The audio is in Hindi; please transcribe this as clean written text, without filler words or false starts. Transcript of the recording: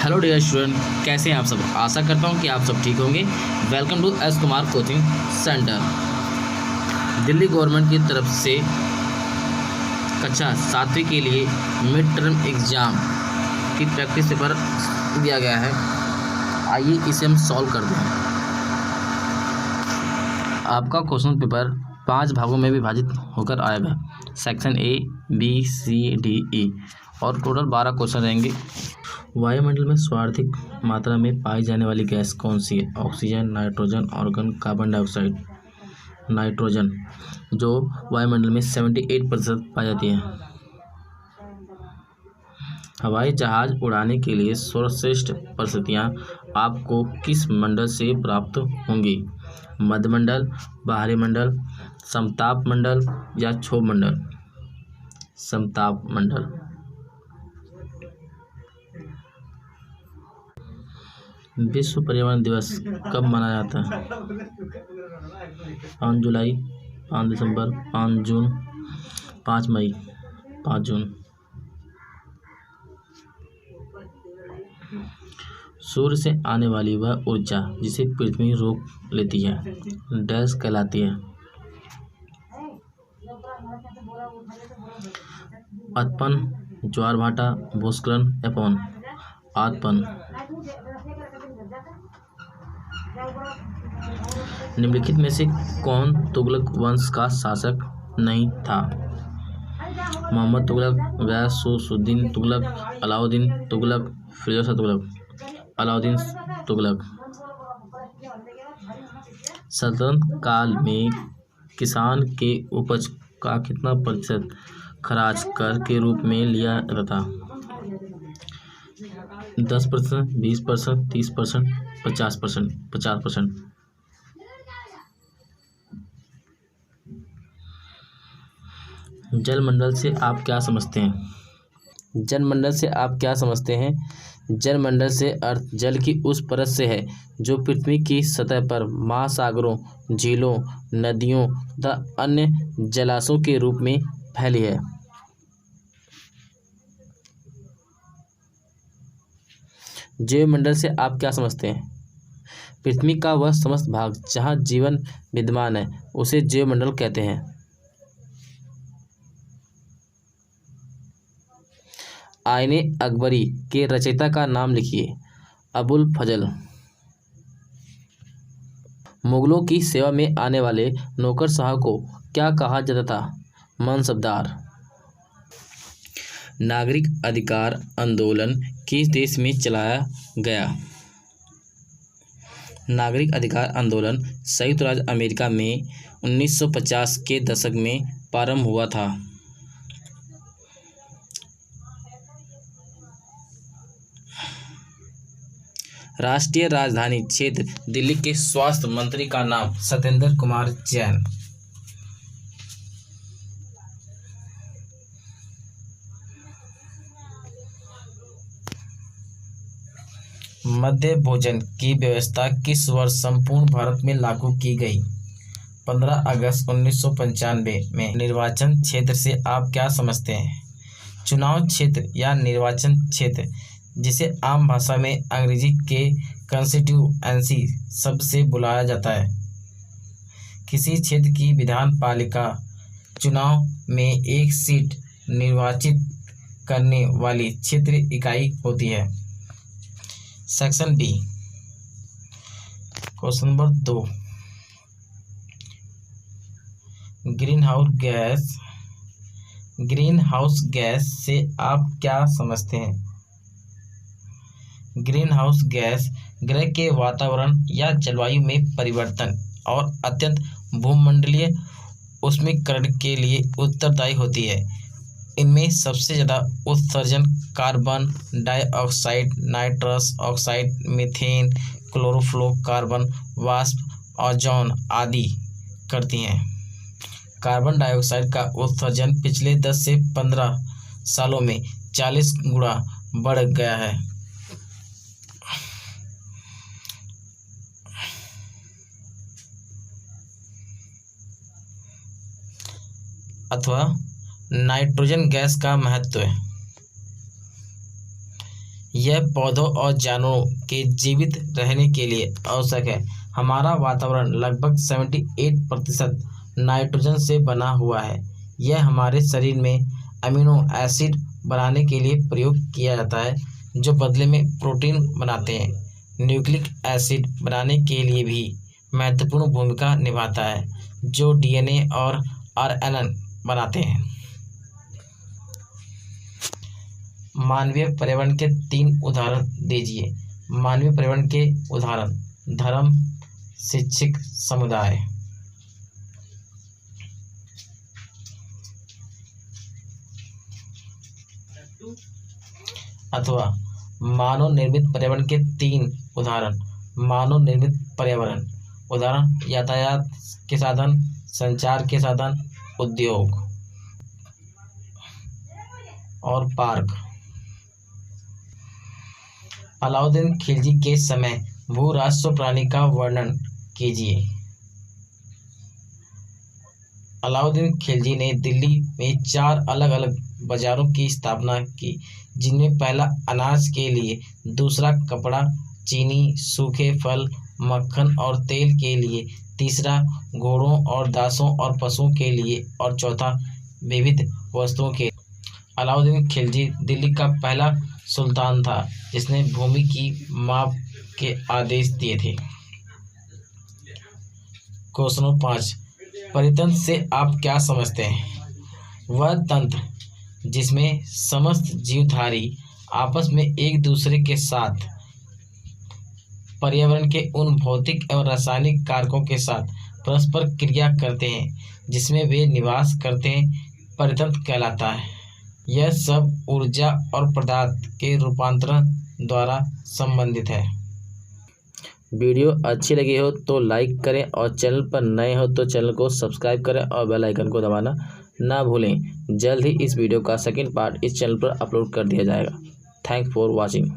हेलो डियर स्टूडेंट, कैसे हैं आप सब। आशा करता हूं कि आप सब ठीक होंगे। Welcome to S Kumar coaching centre. Delhi government की तरफ से कक्षा 7वीं के लिए मिड टर्म एग्ज़ाम की प्रैक्टिस पेपर दिया गया है। आइए इसे हम सॉल्व करते हैं। आपका क्वेश्चन पेपर 5 भागों में विभाजित होकर आएगा। Section A, B, C, D, E और टोटल 12 क्वेश्चन रहेंगे। वायुमंडल में सर्वाधिक मात्रा में पाई जाने वाली गैस कौन सी है? Oxygen, nitrogen, argon, carbon dioxide. Nitrogen, जो वायुमंडल में 78% पाई जाती है। हवाई जहाज उड़ाने के लिए सर्वश्रेष्ठ परिस्थितियाँ आपको किस मंडल से प्राप्त होंगी? मध्यमंडल, बाहरी मंडल, समताप मंडल या क्षोभ मंडल? समताप मंडल। विश्व पर्यावरण दिवस कब मनाया जाता है? 5 जुलाई, 5 दिसंबर, 5 जून, 5 मई, 5 जून। सूर्य से आने वाली वह ऊर्जा जिसे पृथ्वी रोक लेती है डैश कहलाती है? अतपन, ज्वार भाटा, भूस्खलन या पवन? आतपन। निम्नलिखित में से कौन तुगलक वंश का शासक नहीं था? मोहम्मद तुगलक, गयासुद्दीन तुगलक, अलाउद्दीन तुगलक, फिरोज शाह तुगलक? अलाउद्दीन तुगलक। सल्तनत काल में किसान के उपज का कितना प्रतिशत खराज कर के रूप में लिया जाता था? 10%, 20%, 30%, 50%? 50%। जलमंडल से आप क्या समझते हैं? जलमंडल से आप क्या समझते हैं? जलमंडल से अर्थ जल की उस परत से है जो पृथ्वी की सतह पर महासागरों, झीलों, नदियों तथा अन्य जलाशयों के रूप में फैली है। जैवमंडल से आप क्या समझते हैं? पृथ्वी का वह समस्त भाग जहाँ जीवन विद्यमान है उसे जैवमंडल कहते हैं। आईने अकबरी के रचयिता का नाम लिखिए। अबुल फजल। मुगलों की सेवा में आने वाले नौकरशाह को क्या कहा जाता था? मनसबदार। नागरिक अधिकार आंदोलन किस देश में चलाया गया? नागरिक अधिकार आंदोलन संयुक्त राज्य अमेरिका में 1950 के दशक में प्रारंभ हुआ था। राष्ट्रीय राजधानी क्षेत्र दिल्ली के स्वास्थ्य मंत्री का नाम? सत्येंद्र कुमार जैन। मध्य भोजन की व्यवस्था किस वर्ष संपूर्ण भारत में लागू की गई? 15 अगस्त 1995 में। निर्वाचन क्षेत्र से आप क्या समझते हैं? चुनाव क्षेत्र या निर्वाचन क्षेत्र, जिसे आम भाषा में अंग्रेजी के कंस्टिट्यूएंसी शब्द से बुलाया जाता है। किसी क्षेत्र की विधान पालिका चुनाव में एक सीट निर्वाचित करने वाली क्षेत्र इकाई होती है। Section B, question number 2। Green house gas से आप क्या समझते हैं? ग्रीन हाउस गैस ग्रह के वातावरण या जलवायु में परिवर्तन और अत्यंत भूमंडलीय ऊष्मीकरण के लिए उत्तरदायी होती है। इनमें सबसे ज़्यादा उत्सर्जन carbon dioxide, nitrous oxide, methane, chlorofluorocarbon वाष्प, ओजोन आदि करती हैं। कार्बन डाइऑक्साइड का उत्सर्जन पिछले 10 से 15 सालों में 40 गुना बढ़ गया है। अथवा नाइट्रोजन गैस का महत्व है। यह पौधों और जानवरों के जीवित रहने के लिए आवश्यक है। हमारा वातावरण लगभग 78% नाइट्रोजन से बना हुआ है। यह हमारे शरीर में अमीनो एसिड बनाने के लिए प्रयोग किया जाता है, जो बदले में प्रोटीन बनाते हैं। न्यूक्लिक एसिड बनाने के लिए भी महत्वपूर्ण भूमिका निभाता है, जो डीएनए और आरएनए बनाते हैं। मानवीय पर्यावरण के 3 उदाहरण दीजिए। मानवीय पर्यावरण के उदाहरण: धर्म, शैक्षिक समुदाय। अथवा मानव निर्मित पर्यावरण के 3 उदाहरण। मानव निर्मित पर्यावरण उदाहरण: यातायात के साधन, संचार के साधन, उद्योग और पार्क। अलाउद्दीन खिलजी के समय भू राजस्व प्रणाली का वर्णन कीजिए। अलाउद्दीन खिलजी ने दिल्ली में 4 अलग अलग बाजारों की स्थापना की, जिनमें पहला अनाज के लिए, दूसरा कपड़ा, चीनी, सूखे फल, मक्खन और तेल के लिए, तीसरा घोड़ों और दासों और पशुओं के लिए और चौथा विविध वस्तुओं के लिए। अलाउद्दीन खिलजी दिल्ली का पहला सुल्तान था जिसने भूमि की माप के आदेश दिए थे। क्वेश्चन 5, परितंत्र से आप क्या समझते हैं? वह तंत्र जिसमें समस्त जीवधारी आपस में एक दूसरे के साथ पर्यावरण के उन भौतिक एवं रासायनिक कारकों के साथ परस्पर क्रिया करते हैं जिसमें वे निवास करते हैं, परितंत्र कहलाता है। यह सब ऊर्जा और पदार्थ के रूपांतरण द्वारा संबंधित है। वीडियो अच्छी लगी हो तो लाइक करें और चैनल पर नए हो तो चैनल को सब्सक्राइब करें और बेल आइकन को दबाना ना भूलें। जल्द ही इस वीडियो का सेकंड पार्ट इस चैनल पर अपलोड कर दिया जाएगा। Thanks for watching.